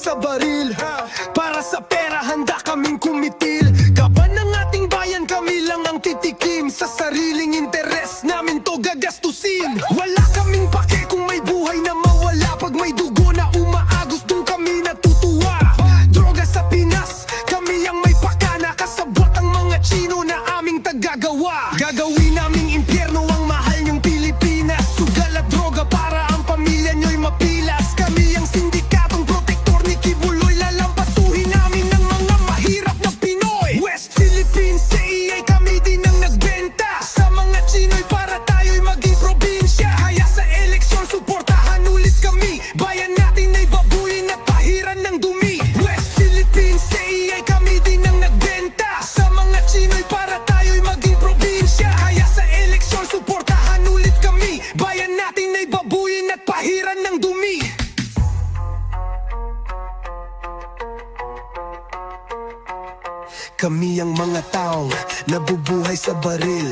sa baril. Para sa pera handa kaming kumitil. Kaban ng ating bayan, kami lang ang titikim. Sa sariling interes namin to gagastusin. Wala kaming pake kung may buhay na mawala. Pag may dugo na umaagos, dun kami natutuwa. Droga sa Pinas, kami ang may pakana. Kasabwat ang mga Chino na aming taggagawa. Gagawin naming impyerno ang mahal niyong Pilipinas. Sugal at droga para ang pamilya niyo'y mapilas. Kami ang sindikatong protektor ni Kibuloy. Lalampasuhin namin ng mga mahirap na Pinoy. West Philippines, CEA, kami din ang nagbenta sa mga Chino'y para tayo'y maging probinsya. Kaya sa eleksyon, suportahan ulit kami. Bayan natin ay babulin at pahiran ng dumi. West Philippines, CEA, kami din ang nagbenta sa mga Chino'y para tayo'y maging probinsya. Kaya sa eleksyon, suportahan ulit kami. Bayan natin ay babulin at pahiran ng dumi. Kami ang mga taong nabubuhay sa baril.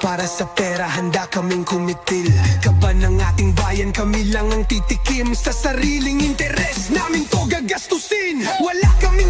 Para sa pera handa kaming kumitil. Kaban ng ating bayan, kami lang ang titikim. Sa sariling interes namin to gagastusin. Wala kaming